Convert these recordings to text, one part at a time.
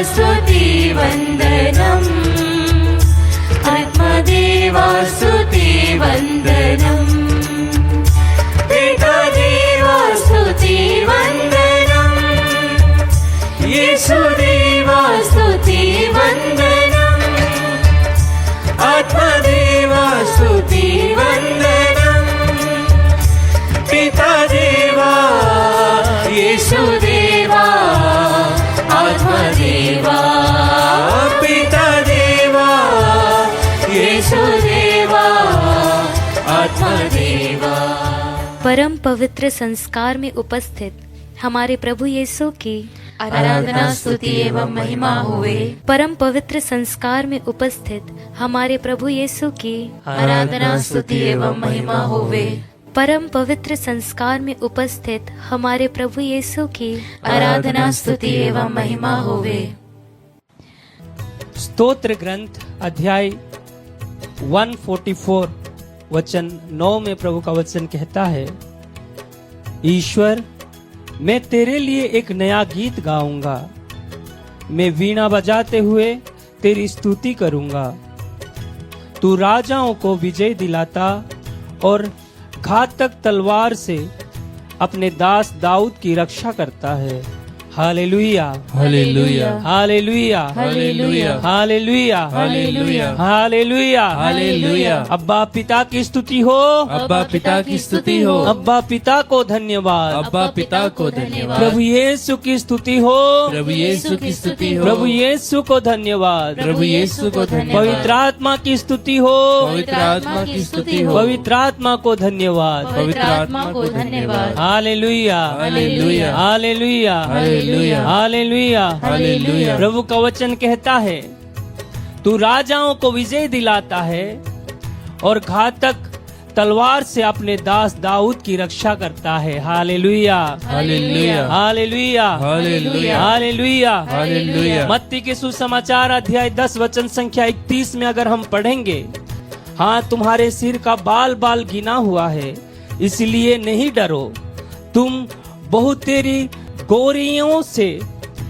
स्तुति वन्दनम् आत्मदेवा स्तुति वन्दनम् पितादेवा स्तुति वन्दनम् येशुदेवा स्तुति वन्दनम् आत्मदेवा स्तुति वन्दनम् पितादेवा येशुदेवा आत्मदेवा पितादेवा येशुदेवा आत्मदेवा। परम पवित्र संस्कार में उपस्थित हमारे प्रभु यीशु की आराधना स्तुति एवं महिमा हुए। परम पवित्र संस्कार में उपस्थित हमारे प्रभु यीशु की आराधना स्तुति एवं महिमा होवे। परम पवित्र संस्कार में उपस्थित हमारे प्रभु यीशु की आराधना स्तुति एवं महिमा होवे। स्तोत्र ग्रंथ अध्याय 144 वचन 9 में प्रभु का वचन कहता है, ईश्वर मैं तेरे लिए एक नया गीत गाऊंगा, मैं वीणा बजाते हुए तेरी स्तुति करूंगा। तू राजाओं को विजय दिलाता और घातक तलवार से अपने दास दाऊद की रक्षा करता है। Hallelujah hallelujah hallelujah hallelujah hallelujah hallelujah hallelujah hallelujah. अब्बा पिता की स्तुति हो, अब्बा पिता की स्तुति हो, अब्बा पिता को धन्यवाद, अब्बा पिता को धन्यवाद। प्रभु यीशु की स्तुति हो, प्रभु यीशु की स्तुति हो, प्रभु यीशु को धन्यवाद, प्रभु यीशु को धन्यवाद। पवित्र आत्मा की स्तुति हो, पवित्र आत्मा की स्तुति हो, पवित्र आत्मा को धन्यवाद। पवित्र आत्मा को धन्यवाद। Hallelujah hallelujah hallelujah hallelujah hallelujah hallelujah. प्रभु का वचन कहता है, तू राजाओं को विजय दिलाता है और घातक तलवार से अपने दास दाऊद की रक्षा करता है। Hallelujah hallelujah hallelujah hallelujah hallelujah hallelujah. मत्ती के सुसमाचार अध्याय 10 वचन संख्या 31 में अगर हम पढ़ेंगे, हाँ तुम्हारे सिर का बाल बाल गिना हुआ है, इसलिए नहीं डरो, तुम बहुतेरी गोरियों से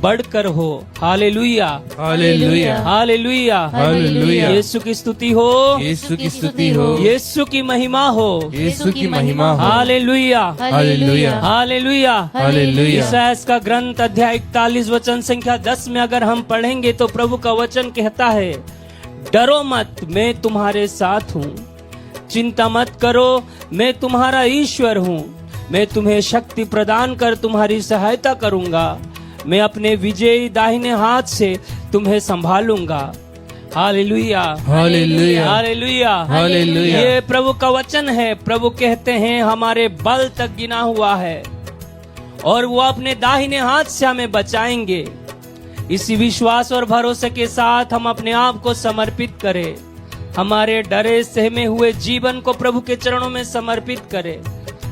बढ़कर हो। Hallelujah hallelujah hallelujah hallelujah. Yeshu की स्तुति हो, यीशु की स्तुति हो, यीशु की महिमा हो, यीशु की महिमा हो। Hallelujah hallelujah hallelujah hallelujah. ईसायास का ग्रंथ अध्याय 41 वचन संख्या 10 में अगर हम पढ़ेंगे तो प्रभु का वचन कहता है, डरो मत, मैं तुम्हारे साथ हूँ, चिंता मत करो, मैं तुम्हारा ईश्वर हूँ, मैं तुम्हें शक्ति प्रदान कर तुम्हारी सहायता करूंगा, मैं अपने विजयी दाहिने हाथ से तुम्हें संभालूंगा। Hallelujah hallelujah hallelujah hallelujah. ये प्रभु का वचन है। प्रभु कहते हैं हमारे बल तक गिना हुआ है और वो अपने दाहिने हाथ से हमें बचाएंगे। इसी विश्वास और भरोसे के साथ हम अपने आप को समर्पित करें, हमारे डरे सहमे हुए जीवन को प्रभु के चरणों में समर्पित करें,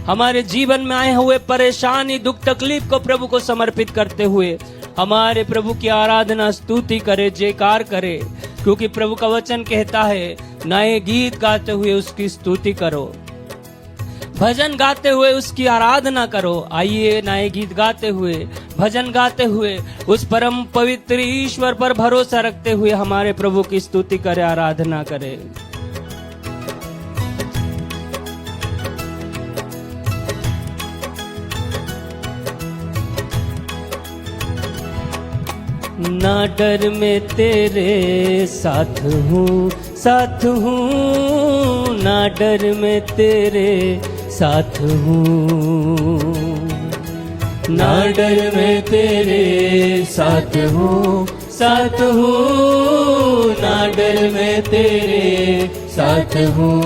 हमारे जीवन में आए हुए परेशानी दुख तकलीफ को प्रभु को समर्पित करते हुए हमारे प्रभु की आराधना स्तुति करे, जयकार करे, क्योंकि प्रभु का वचन कहता है नए गीत गाते हुए उसकी स्तुति करो, भजन गाते हुए उसकी आराधना करो। आइए नए गीत गाते हुए, भजन गाते हुए उस परम पवित्र ईश्वर पर भरोसा रखते हुए हमारे प्रभु की स्तुति करे, आराधना करे। ना डर मैं तेरे साथ हूँ, साथ हूँ, ना डर मैं तेरे साथ हूँ, ना डर मैं तेरे साथ हूँ, साथ हूँ, ना डर मैं तेरे साथ हूँ,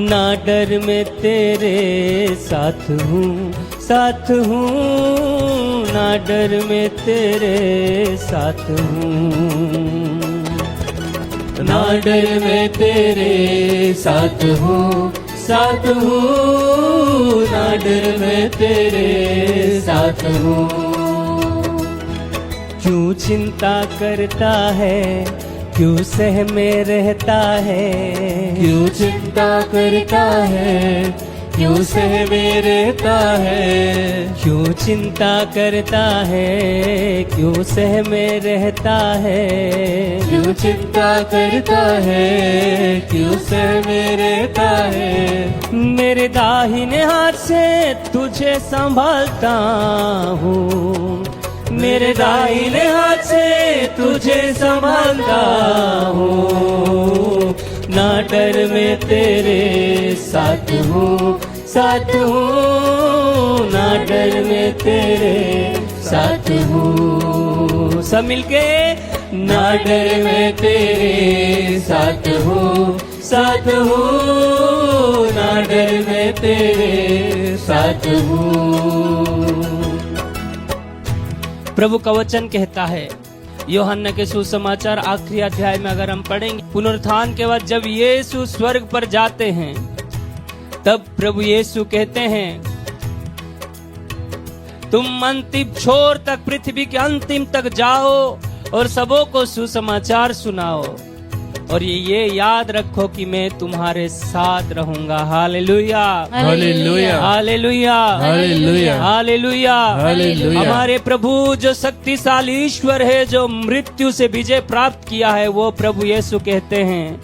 ना डर मैं तेरे साथ हूँ, साथ हूँ, ना डर मैं तेरे साथ हूँ, ना डर मैं तेरे साथ हूँ, साथ हूँ, ना डर मैं तेरे साथ हूँ। क्यों चिंता करता है, क्यों सहमे रहता है, क्यों चिंता करता है, क्यों सहमे रहता है, क्यों चिंता करता है, क्यों सहमे रहता है। क्यों चिंता करता है, क्यों सहमे रहता है। मेरे दाहिने हाथ से तुझे संभालता हूँ, मेरे दाहिने हाथ से तुझे संभालता हूँ। ना डर मैं तेरे साथ हूँ, साथ हूँ, ना डर मैं तेरे साथ हूँ। सब मिलके ना डर मैं तेरे साथ हूँ, साथ हूँ, ना डर मैं तेरे साथ हूँ। प्रभु का वचन कहता है यूहन्ना के सुसमाचार आखिरी अध्याय में अगर हम पढ़ेंगे, पुनरुत्थान के बाद जब यीशु स्वर्ग पर जाते हैं तब प्रभु यीशु कहते हैं तुम अंतिम छोर तक, पृथ्वी के अंतिम तक जाओ और सबों को सुसमाचार सुनाओ और ये याद रखो कि मैं तुम्हारे साथ रहूंगा। Hallelujah, hallelujah, hallelujah, hallelujah, hallelujah, hallelujah. हमारे प्रभु जो शक्तिशाली ईश्वर है, जो मृत्यु से विजय प्राप्त किया है, वो प्रभु यीशु कहते हैं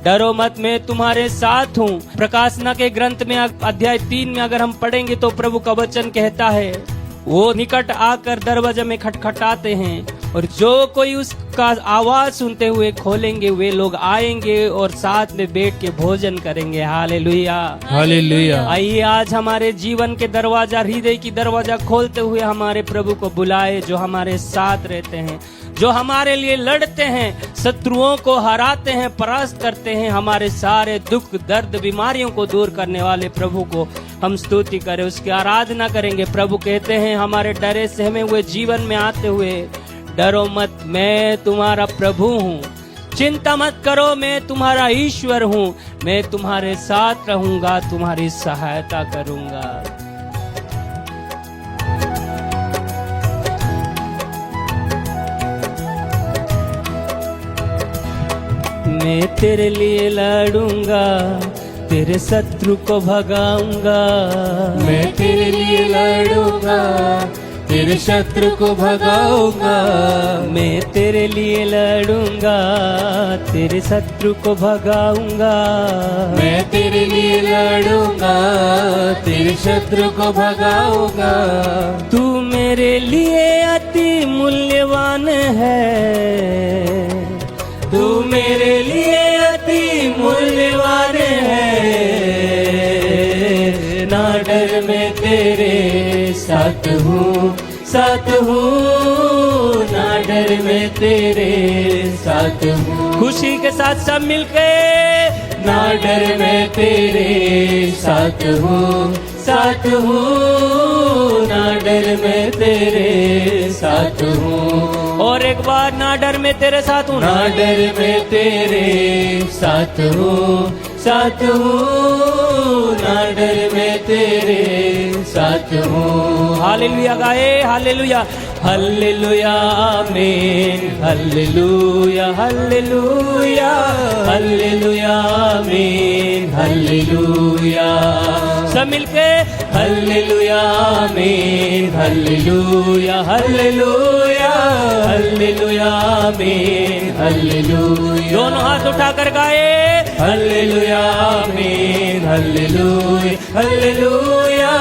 डरो मत, मैं तुम्हारे साथ हूँ। प्रकाशना के ग्रंथ में अध्याय 3 में अगर हम पढ़ेंगे तो प्रभु का वचन कहता है वो निकट आकर दरवाजे में खटखटाते हैं और जो कोई उसका आवाज सुनते हुए खोलेंगे वे लोग आएंगे और साथ में बैठ के भोजन करेंगे। Hallelujah, hallelujah. आइए आज हमारे जीवन के दरवाजा, हृदय की दरवाजा खोलते हुए हमारे प्रभु को बुलाए जो हमारे साथ रहते हैं, जो हमारे लिए लड़ते हैं, शत्रुओं को हराते हैं, परास्त करते हैं। हमारे सारे दुख दर्द बीमारियों को दूर करने वाले प्रभु को हम स्तुति करें, उसकी आराधना करेंगे। प्रभु कहते हैं हमारे डरे सहमे हुए जीवन में आते हुए डरो मत, मैं तुम्हारा प्रभु हूँ, चिंता मत करो, मैं तुम्हारा ईश्वर हूँ, मैं तुम्हारे साथ रहूंगा, तुम्हारी सहायता करूंगा। मैं तेरे लिए लड़ूंगा, तेरे शत्रु को भगाऊंगा। मैं तेरे लिए लड़ूंगा, तेरे शत्रु को भगाऊंगा। मैं तेरे लिए लड़ूंगा, तेरे शत्रु को भगाऊंगा। मैं तेरे लिए लड़ूंगा, तेरे शत्रु को भगाऊंगा। तू मेरे लिए अति मूल्यवान है, तू मेरे लिए अति मूल्यवान है। ना डर मैं तेरे साथ हूँ, साथ हूँ, ना डर मैं तेरे साथ हूँ। खुशी के साथ सब मिलके ना डर मैं तेरे साथ हूँ, साथ हूँ, ना डर मैं तेरे साथ हूँ। और एक बार ना डर मैं तेरे साथ हूँ, ना डर मैं तेरे साथ हूँ, साथ हूँ, ना डर मैं तेरे साथ हूँ। हालेलुया गाए, हालेलुया, हालेलुया, आमीन, हालेलुया, हालेलुया, हालेलुया, आमीन, हालेलुया। सब मिलके हालेलुया, आमीन, हालेलुया, हालेलुया, हालेलुया, आमीन, हालेलुया। दोनों हाथ उठाकर गाए हालेलुया, आमीन, हालेलुया, हालेलुया,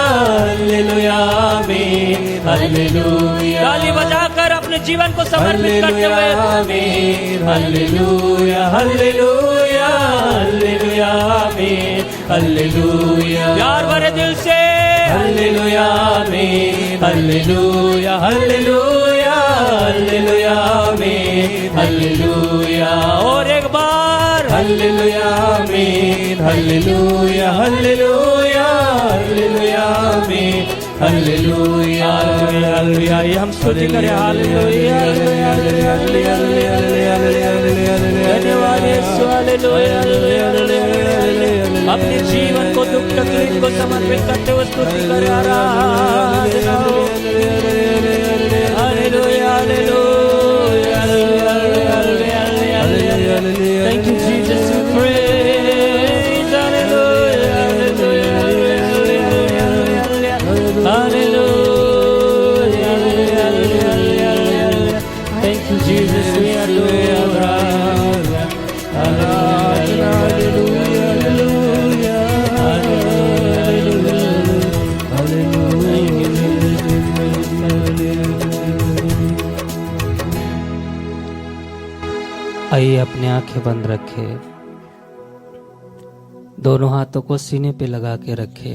हालेलुया, आमीन, हालेलुया। ताली बजाकर अपने जीवन को समर्पित करते हालेलुया, हुए आमीन, हालेलुया, हालेलुया, हालेलुया, आमीन, हालेलुया। प्यार भरे दिल से हालेलुया, आमीन, हालेलुया, हालेलुया, हालेलुया, आमीन, हालेलुया। और एक बार हालेलुया, आमीन, हालेलुया, हालेलुया, हालेलुया, आमीन, हालेलुया, हालेलुया। ये हम स्तुति करें, हालेलुया, हालेलुया, हालेलुया, हालेलुया, धन्यवाद यीशु, हालेलुया, हालेलुया। अपने जीवन को दुख तकलीफ को समर्पित करते हुए स्तुति करें, आराधना हो। Hallelujah, hallelujah, Thank you, Jesus, we praise. Hallelujah, hallelujah, hallelujah. आइए अपने आंखें बंद रखे, दोनों हाथों को सीने पे लगा के रखे।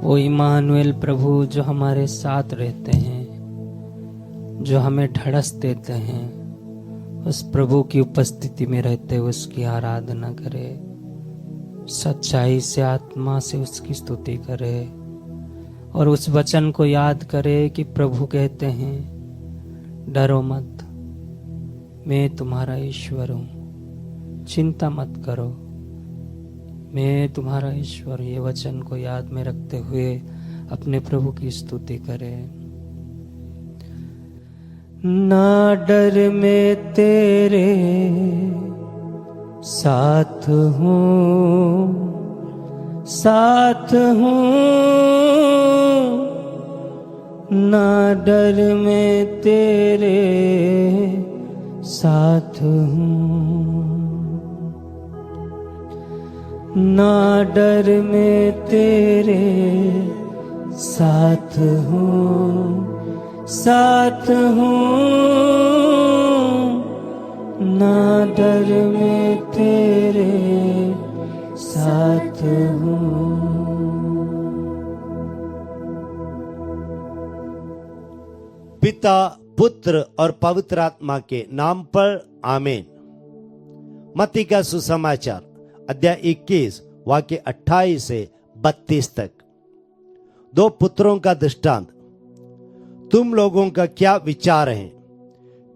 वो इमानुएल प्रभु जो हमारे साथ रहते हैं, जो हमें ढड़स देते हैं, उस प्रभु की उपस्थिति में रहते हुए उसकी आराधना करे, सच्चाई से आत्मा से उसकी स्तुति करे और उस वचन को याद करे कि प्रभु कहते हैं, डरो मत, मैं तुम्हारा ईश्वर हूँ, चिंता मत करो, मैं तुम्हारा ईश्वर। ये वचन को याद में रखते हुए अपने प्रभु की स्तुति करें। ना डर में तेरे साथ हूँ, साथ हूँ, ना डर में तेरे साथ हूँ, ना डर में तेरे साथ हूँ, साथ हूँ, ना डर में तेरे साथ हूँ। पिता, पुत्र और पवित्र आत्मा के नाम पर आमीन। मत्ती का सुसमाचार अध्याय 21 वाक्य 28 से 32 तक। दो पुत्रों का दृष्टांत। तुम लोगों का क्या विचार है?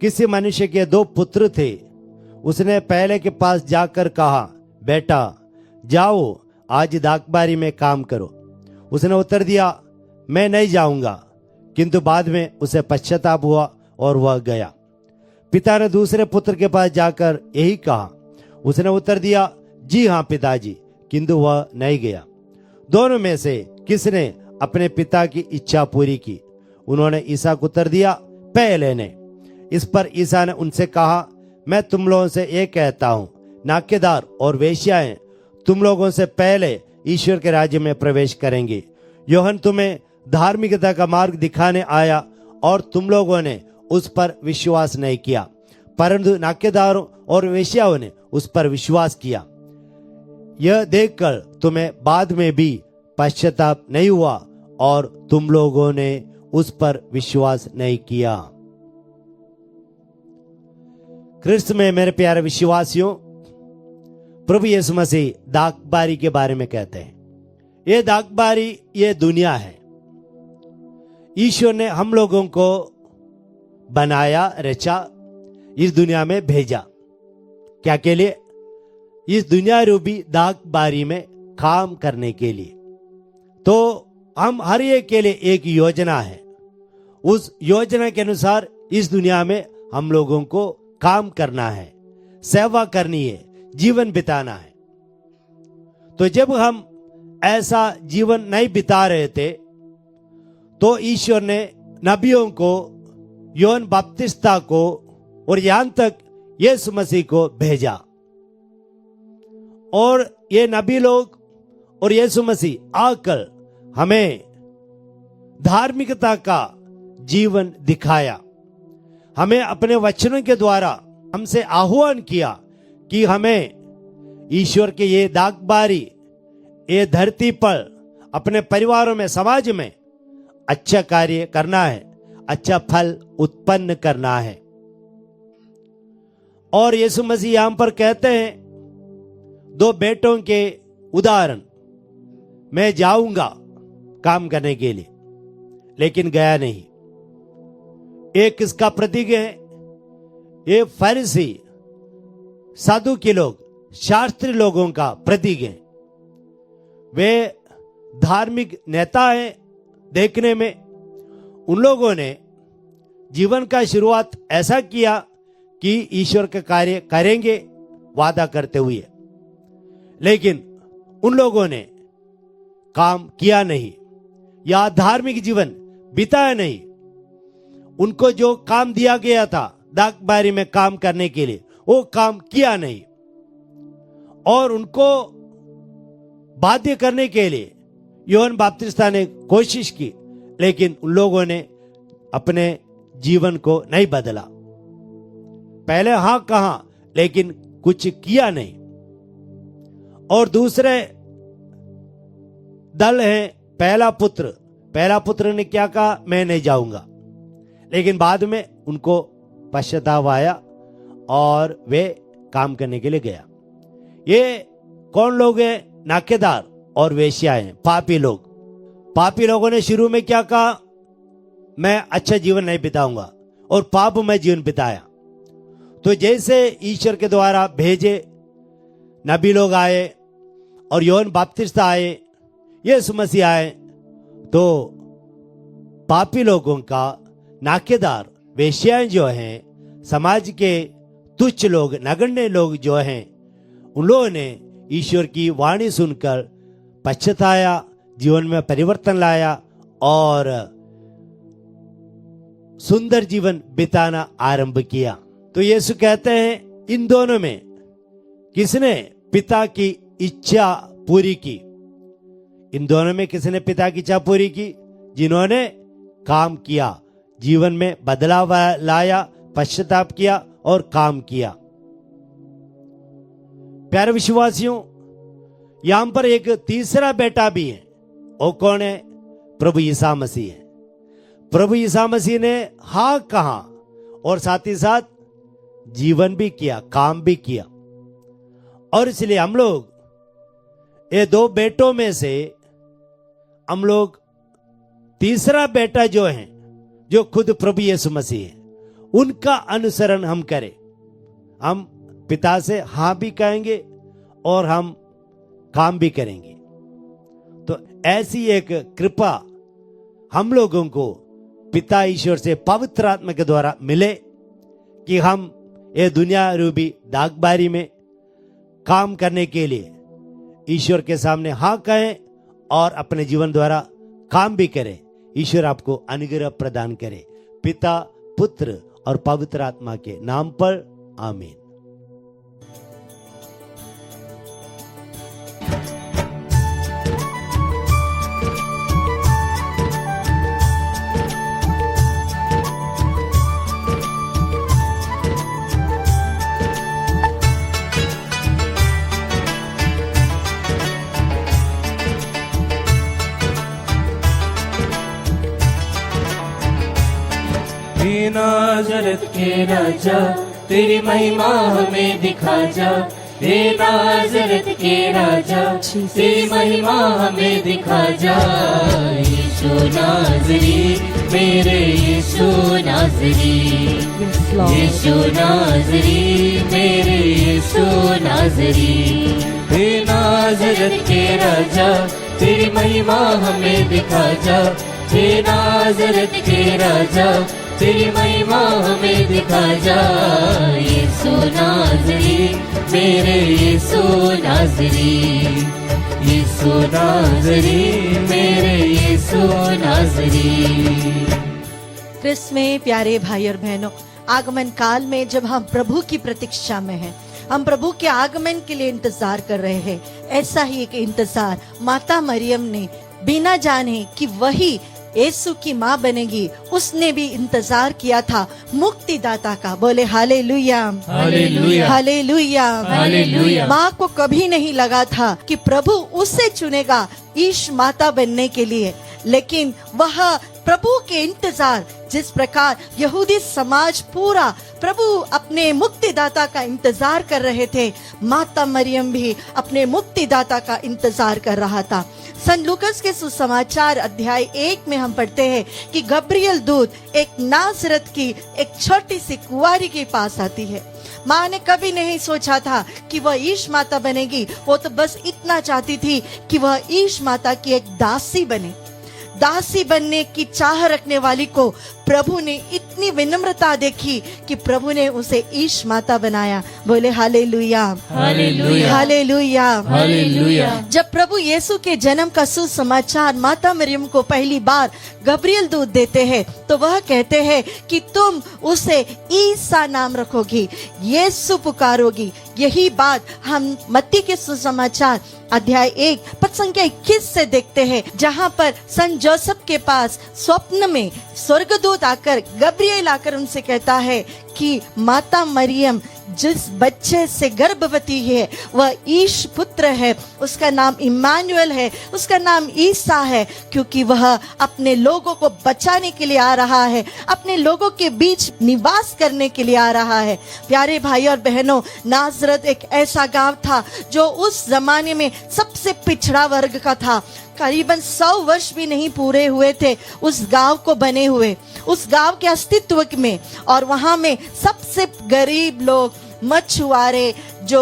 किसी मनुष्य के दो पुत्र थे। उसने पहले के पास जाकर कहा, बेटा जाओ आज दाखबारी में काम करो। उसने उत्तर दिया, मैं नहीं जाऊंगा। किंतु बाद में उसे पश्चाताप हुआ और वह गया। पिता ने दूसरे पुत्र के पास जाकर यही कहा। उसने उत्तर दिया, जी हाँ पिताजी, किंतु वह नहीं गया। दोनों में से किसने अपने पिता की इच्छा पूरी की? उन्होंने ईसा को उत्तर दिया, पहले ने। इस पर ईसा ने उनसे कहा, मैं तुम लोगों से ये कहता हूं, नाकेदार और वेश्याएं तुम लोगों से पहले ईश्वर के राज्य में प्रवेश करेंगे। यूहन्ना तुम्हें धार्मिकता का मार्ग दिखाने आया और तुम लोगों ने उस पर विश्वास नहीं किया, परंतु नाकेदारों और वेश्याओं ने उस पर विश्वास किया। यह देखकर तुम्हें बाद में भी पश्चाताप नहीं हुआ और तुम लोगों ने उस पर विश्वास नहीं किया। क्रिस्त में मेरे प्यारे विश्वासियों, प्रभु यीशु मसीह दाखबारी के बारे में कहते हैं। ये दाखबारी ये दुनिया है। ईश्वर ने हम लोगों को बनाया, रचा, इस दुनिया में भेजा। क्या के लिए? इस दुनिया रूपी दाखबारी में काम करने के लिए। तो हम हर एक के लिए एक योजना है। उस योजना के अनुसार इस दुनिया में हम लोगों को काम करना है, सेवा करनी है, जीवन बिताना है। तो जब हम ऐसा जीवन नहीं बिता रहे थे तो ईश्वर ने नबियों को, यूहन्ना बपतिस्ता को और यहां तक यीशु मसीह को भेजा। और ये नबी लोग और यीशु मसीह आकर हमें धार्मिकता का जीवन दिखाया। हमें अपने वचनों के द्वारा हमसे आह्वान किया कि हमें ईश्वर के ये दाखबारी, ये धरती पर अपने परिवारों में, समाज में अच्छा कार्य करना है, अच्छा फल उत्पन्न करना है। और यीशु मसीह यहां पर कहते हैं दो बेटों के उदाहरण, मैं जाऊंगा काम करने के लिए, लेकिन गया नहीं। एक किसका प्रतीक है? ये फरीसी, साधु के लोग, शास्त्री लोगों का प्रतीक है। वे धार्मिक नेता हैं देखने में। उन लोगों ने जीवन का शुरुआत ऐसा किया कि ईश्वर का कार्य करेंगे वादा करते हुए, लेकिन उन लोगों ने काम किया नहीं या धार्मिक जीवन बिताया नहीं। उनको जो काम दिया गया था दाखबारी में काम करने के लिए, वो काम किया नहीं। और उनको बाध्य करने के लिए यूहन्ना बपतिस्ता ने कोशिश की, लेकिन उन लोगों ने अपने जीवन को नहीं बदला। पहले हाँ कहा लेकिन कुछ किया नहीं। और दूसरे दल है पहला पुत्र ने क्या कहा, मैं नहीं जाऊंगा, लेकिन बाद में उनको पश्चाताप आया और वे काम करने के लिए गया। ये कौन लोग हैं? नाकेदार और वेश्याएं, पापी लोग। पापी लोगों ने शुरू में क्या कहा, मैं अच्छा जीवन नहीं बिताऊंगा, और पाप में जीवन बिताया। तो जैसे ईश्वर के द्वारा भेजे नबी लोग आए और योहन बपतिस्मा आए, यीशु मसीह आए, तो पापी लोगों का, नाकेदार वेश्याएं जो हैं, समाज के तुच्छ लोग, नगण्य लोग जो हैं, उन लोगों ने ईश्वर की वाणी सुनकर पछताया, जीवन में परिवर्तन लाया और सुंदर जीवन बिताना आरंभ किया। तो यीशु कहते हैं इन दोनों में किसने पिता की इच्छा पूरी की? इन दोनों में किसने पिता की इच्छा पूरी की? जिन्होंने काम किया, जीवन में बदलाव लाया, पश्चाताप किया और काम किया। प्यारे विश्वासियों, यहां पर एक तीसरा बेटा भी है। वो कौन है? प्रभु ईसा मसीह है। प्रभु ईसा मसीह ने हाँ कहा और साथ ही साथ जीवन भी किया, काम भी किया। और इसलिए हम लोग ये दो बेटों में से हम लोग तीसरा बेटा जो है, जो खुद प्रभु यीशु मसीह है, उनका अनुसरण हम करें। हम पिता से हाँ भी कहेंगे और हम काम भी करेंगे। तो ऐसी एक कृपा हम लोगों को पिता ईश्वर से पवित्र आत्मा के द्वारा मिले कि हम ये दुनिया रूपी दागबारी में काम करने के लिए ईश्वर के सामने हाँ कहें और अपने जीवन द्वारा काम भी करें। ईश्वर आपको अनुग्रह प्रदान करे। पिता, पुत्र और पवित्र आत्मा के नाम पर आमीन। हे नाज़रत के राजा, तेरी महिमा हमें दिखा जा। हे नाज़रत के राजा, तेरी महिमा हमें दिखा जा। यीशु नाज़री, मेरे यीशु नाज़री, यीशु नाज़री, मेरे यीशु नाज़री। हे नाज़रत के राजा, तेरी महिमा हमें दिखा जा। हे नाज़रत के राजा, तेरी महिमा हमें दिखा जा। यीशु नाज़री, मेरे यीशु नाज़री, यीशु नाज़री, मेरे यीशु नाज़री। क्रिस्त में प्यारे भाई और बहनों, आगमन काल में जब हम प्रभु की प्रतीक्षा में हैं, हम प्रभु के आगमन के लिए इंतजार कर रहे हैं, ऐसा ही एक इंतजार माता मरियम ने बिना जाने कि वही यीशु की माँ बनेगी, उसने भी इंतजार किया था मुक्तिदाता का। बोले हालेलुया, हालेलुया, हालेलुया, हालेलुया। माँ को कभी नहीं लगा था कि प्रभु उसे चुनेगा ईश माता बनने के लिए, लेकिन वह प्रभु के इंतजार, जिस प्रकार यहूदी समाज पूरा प्रभु अपने मुक्तिदाता का इंतजार कर रहे थे, माता मरियम भी अपने मुक्तिदाता का इंतजार कर रहा था। संत लूकास के सुसमाचार अध्याय 1 में हम पढ़ते हैं कि गब्रियल दूत एक नासरत की एक छोटी सी कुंवारी के पास आती है। माँ ने कभी नहीं सोचा था कि वह ईश माता बनेगी, वो तो बस इतना चाहती थी कि वह ईश माता की एक दासी बने। दासी बनने की चाह रखने वाली को प्रभु ने इतनी विनम्रता देखी कि प्रभु ने उसे ईश माता बनाया। बोले हालेलुया, हालेलुया, हालेलुया, हालेलुया। जब प्रभु यीशु के जन्म का सुसमाचार माता मरियम को पहली बार गब्रियल दूत देते हैं, तो वह कहते हैं कि तुम उसे ईसा नाम रखोगी, यीशु पुकारोगी। यही बात हम मत्ती के सुसमाचार अध्याय 1 पद संख्या 21 से देखते हैं, जहाँ पर संत जोसेफ के पास स्वप्न में स्वर्गदूत देवदूत आकर, गब्रिएल आकर उनसे कहता है कि माता मरियम जिस बच्चे से गर्भवती है वह ईश पुत्र है, उसका नाम इम्मानुएल है, उसका नाम ईसा है, क्योंकि वह अपने लोगों को बचाने के लिए आ रहा है, अपने लोगों के बीच निवास करने के लिए आ रहा है। प्यारे भाई और बहनों, नाजरत एक ऐसा गांव था जो उस जमाने में सबसे पिछड़ा वर्ग का था। करीबन 100 वर्ष भी नहीं पूरे हुए थे उस गांव को बने हुए, उस गांव के अस्तित्व में, और वहां में सबसे गरीब लोग, मछुआरे, जो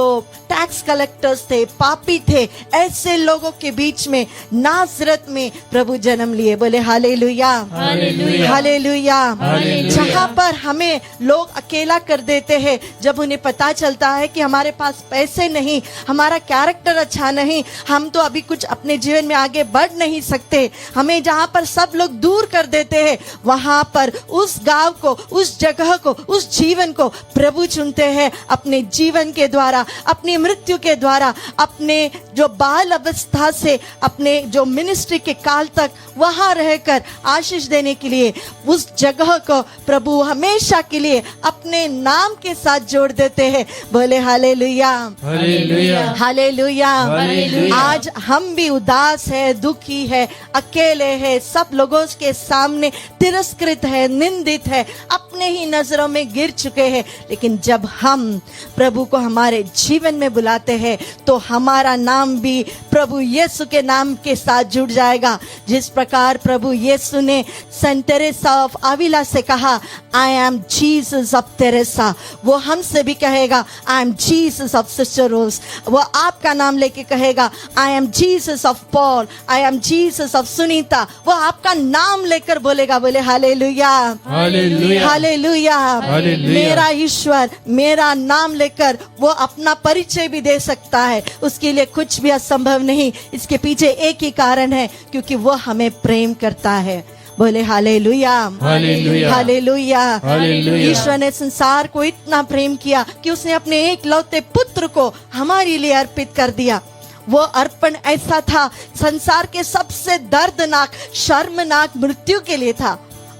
टैक्स कलेक्टर्स थे, पापी थे, ऐसे लोगों के बीच में नाजरत में प्रभु जन्म लिए। बोले हालेलुया, हालेलुया, हालेलुया। हालेलुया। जहाँ पर हमें लोग अकेला कर देते हैं, जब उन्हें पता चलता है कि हमारे पास पैसे नहीं, हमारा कैरेक्टर अच्छा नहीं, हम तो अभी कुछ अपने जीवन में आगे बढ़ नहीं सकते, हमें जहाँ पर सब लोग दूर कर देते हैं, वहां पर उस गांव को, उस जगह को, उस जीवन को प्रभु चुनते हैं अपने जीवन के द्वारा, अपनी मृत्यु के द्वारा, अपने जो बाल अवस्था से अपने जो मिनिस्ट्री के काल तक वहां रहकर आशीष देने के लिए उस जगह को प्रभु हमेशा के लिए अपने नाम के साथ जोड़ देते हैं। बोले हालेलुया, हालेलुया, हालेलुया। हालेलुया। आज हम भी उदास है, दुखी है, अकेले है, सब लोगों के सामने तिरस्कृत है, निंदित है, अपने ही नजरों में गिर चुके हैं, लेकिन जब हम प्रभु को हमारे जीवन में बुलाते हैं तो हमारा नाम भी प्रभु यीशु के नाम के साथ जुड़ जाएगा। जिस प्रकार प्रभु यीशु ने सेंट तेरेसा ऑफ अविला से कहा, I am Jesus of Teresa, वो हमसे भी कहेगा I am Jesus of sister Rose. वो आपका नाम लेके कहेगा I am Jesus of Paul, I am Jesus of Sunita. वो आपका नाम लेकर बोलेगा। बोले हालेलुया, हालेलुया, हालेलुया। हालेलुया। मेरा ईश्वर मेरा नाम लेकर वो अपना परिचय भी दे सकता है, उसके लिए कुछ भी असंभव नहीं। इसके पीछे एक ही कारण है, क्योंकि वो हमें प्रेम करता है। बोले हालेलुया, हालेलुया, हालेलुया। हालेलुया। ईश्वर ने संसार को इतना प्रेम किया कि उसने अपने एकलौते पुत्र को हमारे लिए अर्पित कर दिया। वो अर्पण ऐसा था, संसार के सबसे दर्दनाक, शर्मनाक मृत्यु के लिए था,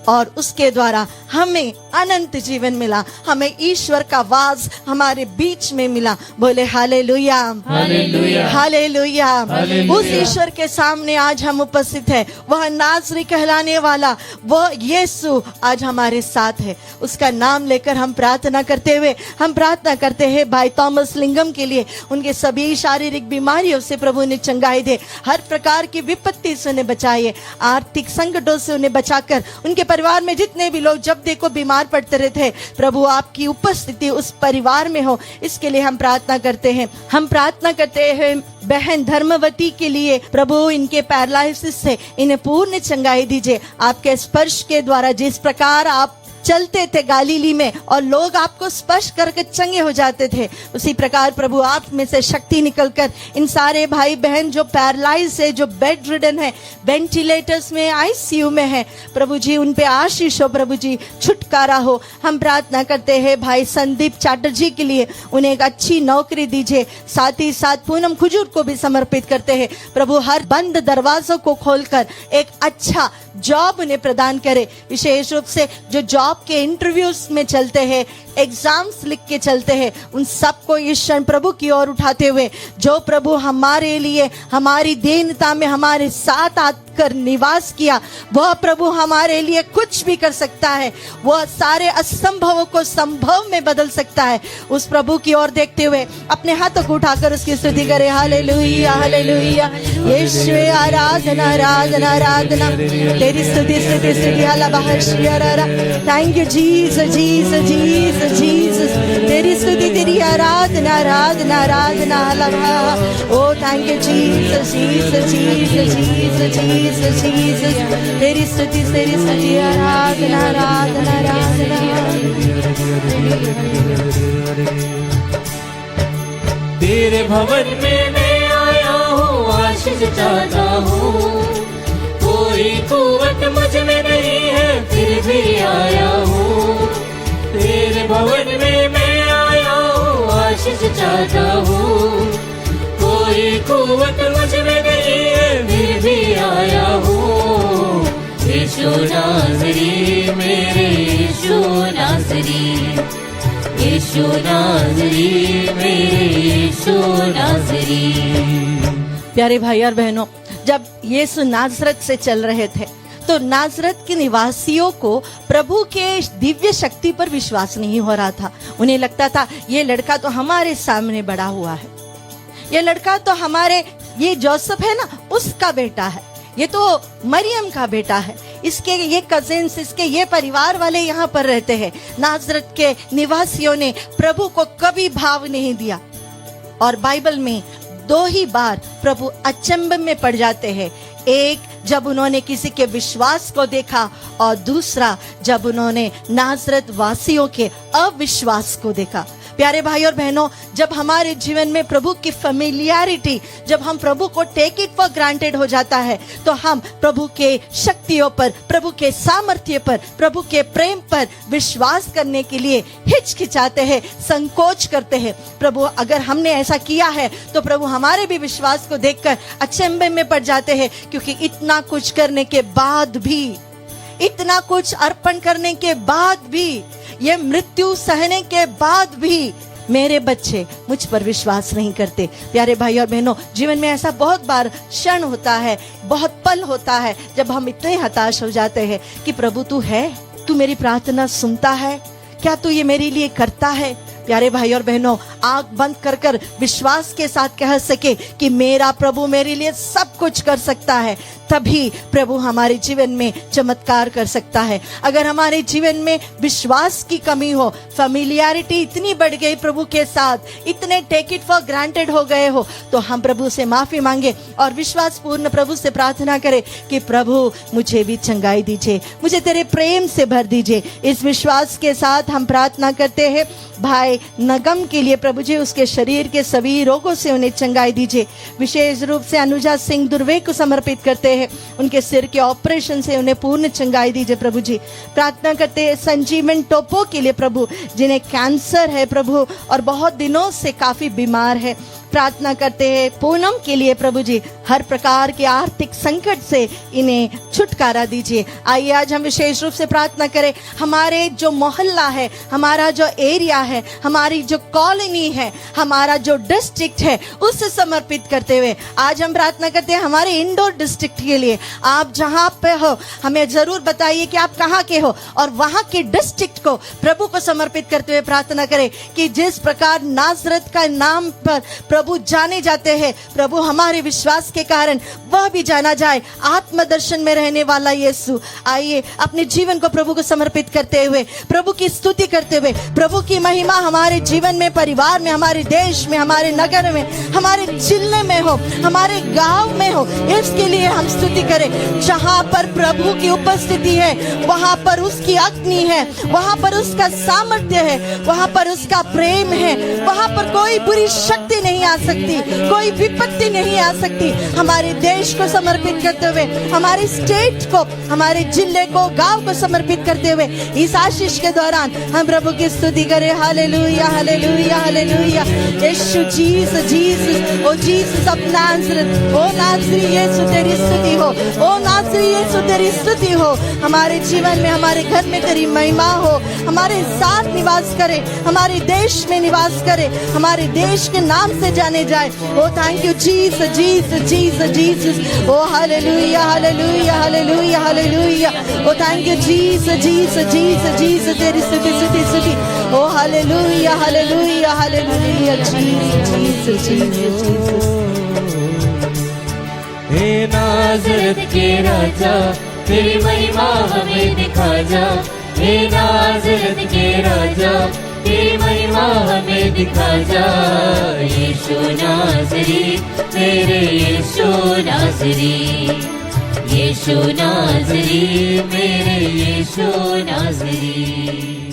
और उसके द्वारा हमें अनंत जीवन मिला, हमें ईश्वर का वास हमारे बीच में मिला। बोले हालेलुया, हालेलुया, हालेलुया। हालेलुया। उस ईश्वर के सामने आज हम उपस्थित है, वह नाज़री कहलाने वाला वह यीशु आज हमारे साथ है। उसका नाम लेकर हम प्रार्थना करते हैं भाई थॉमस लिंगम के लिए, उनके सभी शारीरिक बीमारियों से प्रभु ने चंगाई दे, हर प्रकार की विपत्ति से उन्हें बचाइए, आर्थिक संकटों से उन्हें बचाकर, उनके परिवार में जितने भी लोग जब देखो बीमार पड़ते रहते हैं, प्रभु आपकी उपस्थिति उस परिवार में हो, इसके लिए हम प्रार्थना करते हैं। हम प्रार्थना करते हैं बहन धर्मवती के लिए, प्रभु इनके पैरालिसिस से इन्हें पूर्ण चंगाई दीजिए। आपके स्पर्श के द्वारा जिस प्रकार आप चलते थे गलीली में और लोग आपको स्पर्श करके चंगे हो जाते थे, उसी प्रकार प्रभु आप में से शक्ति निकलकर इन सारे भाई बहन जो पैरालाइज है, जो बेड रिडन है, वेंटिलेटर्स में, आईसीयू में है, प्रभु जी उन पे आशीष हो, प्रभु जी छुटकारा हो। हम प्रार्थना करते हैं भाई संदीप चैटर्जी के लिए, उन्हें एक अच्छी नौकरी दीजिए। साथ ही साथ पूनम खुजूर को भी समर्पित करते हैं, प्रभु हर बंद दरवाजों को खोलकर एक अच्छा जॉब उन्हें प्रदान करे। विशेष रूप से जो जॉब के इंटरव्यूज में चलते हैं, एग्जाम्स लिख के चलते हैं, उन सबको इस क्षण प्रभु की ओर उठाते हुए, जो प्रभु हमारे लिए हमारी दीनता में हमारे साथ आकर निवास किया, वह प्रभु हमारे लिए कुछ भी कर सकता है, वह सारे असंभवों को संभव में बदल सकता है। उस प्रभु की ओर देखते हुए अपने हाथों को उठाकर उसकी स्तुति करें। Hallelujah, hallelujah. यीशु आराधना, आराधना, आराधना, तेरी स्तुति, स्तुति, स्तुति। हला बाहर शियरा, thank you Jesus, Jesus, Jesus, Jesus. तेरी स्तुति, तेरी आराधना, आराधना, आराधना। हला oh thank you Jesus, Jesus, Jesus, Jesus, Jesus, Jesus. तेरी स्तुति, तेरी स्तुति, आराधना, आराधना, आराधना। तेरे भवन में मैं आया हूँ, आशीष चाहता हूँ, कोई कुवत मुझ में नहीं है, फिर भी आया हूँ। तेरे भवन में मैं आया हूँ, आशीष चाहता हूँ, कोई कुवत मुझ में नहीं है, फिर भी आया हूँ। यीशु नाज़री मेरे यीशु नाज़री, यीशु नाज़री मेरे यीशु नाज़री। प्यारे भाई और बहनों, जब यीशु नाज़रत से चल रहे थे तो नाज़रत के निवासियों को प्रभु के दिव्य शक्ति पर विश्वास नहीं हो रहा था। उन्हें लगता था ये लड़का तो हमारे सामने बड़ा हुआ है, ये लड़का तो हमारे, ये जोसेफ है ना उसका बेटा है, ये तो मरियम का बेटा है, इसके ये कजिन्स, इसके ये परिवार वाले यहाँ पर रहते हैं। नाज़रत के निवासियों ने प्रभु को कभी भाव नहीं दिया और बाइबल में 2 ही बार प्रभु अचंभे में पड़ जाते हैं। एक जब उन्होंने किसी के विश्वास को देखा और दूसरा जब उन्होंने नाज़रत वासियों के अविश्वास को देखा। प्यारे भाई और बहनों, जब हमारे जीवन में प्रभु की फेमिलियरिटी, जब हम प्रभु को टेक इट फॉर ग्रांटेड हो जाता है तो हम प्रभु के शक्तियों पर, प्रभु के सामर्थ्य पर, प्रभु के प्रेम पर विश्वास करने के लिए हिचकिचाते हैं, संकोच करते हैं। प्रभु अगर हमने ऐसा किया है तो प्रभु हमारे भी विश्वास को देखकर अचंभे में पड़ जाते हैं, क्योंकि इतना कुछ करने के बाद भी, इतना कुछ अर्पण करने के बाद भी, ये मृत्यु सहने के बाद भी मेरे बच्चे मुझ पर विश्वास नहीं करते। प्यारे भाई और बहनों, जीवन में ऐसा बहुत बार क्षण होता है, बहुत पल होता है जब हम इतने हताश हो जाते हैं कि प्रभु तू है, तू मेरी प्रार्थना सुनता है, क्या तू ये मेरे लिए करता है। प्यारे भाई और बहनों, आंख बंद कर कर विश्वास के साथ कह सके कि मेरा प्रभु मेरे लिए सब कुछ कर सकता है, तभी प्रभु हमारे जीवन में चमत्कार कर सकता है। अगर हमारे जीवन में विश्वास की कमी हो, फेमिलियरिटी इतनी बढ़ गई प्रभु के साथ, इतने टेक इट फॉर ग्रांटेड हो गए हो, तो हम प्रभु से माफी मांगे और विश्वास पूर्ण प्रभु से प्रार्थना करें कि प्रभु मुझे भी चंगाई दीजिए, मुझे तेरे प्रेम से भर दीजिए। इस विश्वास के साथ हम प्रार्थना करते हैं भाई नगम के लिए, प्रभु जी उसके शरीर के सभी रोगों से उन्हें चंगाई दीजिए। विशेष रूप से अनुजा सिंह दुर्वे को समर्पित करते हैं, उनके सिर के ऑपरेशन से उन्हें पूर्ण चंगाई दीजिए प्रभु जी। प्रार्थना करते हैं संजीवन टोपो के लिए प्रभु, जिन्हें कैंसर है प्रभु और बहुत दिनों से काफी बीमार है। प्रार्थना करते हैं पूनम के लिए प्रभु जी, हर प्रकार के आर्थिक संकट से इन्हें छुटकारा दीजिए। आइए आज हम विशेष रूप से प्रार्थना करें, हमारे जो मोहल्ला है, हमारा जो एरिया है, हमारी जो कॉलोनी है, हमारा जो डिस्ट्रिक्ट है, उसे समर्पित करते हुए आज हम प्रार्थना करते हैं हमारे इंदौर डिस्ट्रिक्ट के लिए। आप जहाँ पे हो हमें जरूर बताइए कि आप कहाँ के हो और वहाँ के डिस्ट्रिक्ट को प्रभु को समर्पित करते हुए प्रार्थना करें कि जिस प्रकार नाज़रत का नाम पर प्रभु जाने जाते हैं, प्रभु हमारे विश्वास के कारण वह भी जाना जाए। आत्मदर्शन में रहने वाला यीशु, आइए अपने जीवन को प्रभु को समर्पित करते हुए, प्रभु की स्तुति करते हुए, प्रभु की महिमा हमारे जीवन में, परिवार में, हमारे देश में, हमारे नगर में, हमारे जिले में हो, हमारे गांव में हो, इसके लिए हम स्तुति करें। जहां पर प्रभु की उपस्थिति है वहां पर उसकी अग्नि है, वहां पर उसका सामर्थ्य है, वहां पर उसका प्रेम है, वहां पर कोई बुरी शक्ति नहीं आ सकती, कोई विपत्ति नहीं आ सकती। हमारे देश को समर्पित करते हुए, हमारे स्टेट को, हमारे जिले को, गांव को समर्पित करते हुए इस आशीष के दौरान हम प्रभु की स्तुति करें। Hallelujah hallelujah hallelujah. Yeshu Jesus Jesus, oh Jesus of Nazareth, ओ नाज़री यीशु तेरी स्तुति हो, ओ नाज़री यीशु तेरी स्तुति हो। हमारे जीवन में, हमारे घर में तेरी महिमा हो, हमारे साथ निवास करे, हमारे देश में निवास करे, हमारे देश के नाम से जाने जाए। Oh thank you Jesus Jesus Jesus Jesus, oh hallelujah hallelujah hallelujah hallelujah. Oh thank you Jesus Jesus Jesus Jesus, तेरी स्तुति स्तुति स्तुति। Oh hallelujah hallelujah hallelujah, Jesus Jesus Jesus Jesus. हे नाज़रत के राजा, तेरी महिमा हमें दिखा जा। हे नाज़रत के राजा, तेरी महिमा हमें दिखा जा। यीशु नाज़री मेरे यीशु नाज़री, यीशु नाज़री मेरे यीशु नाज़री।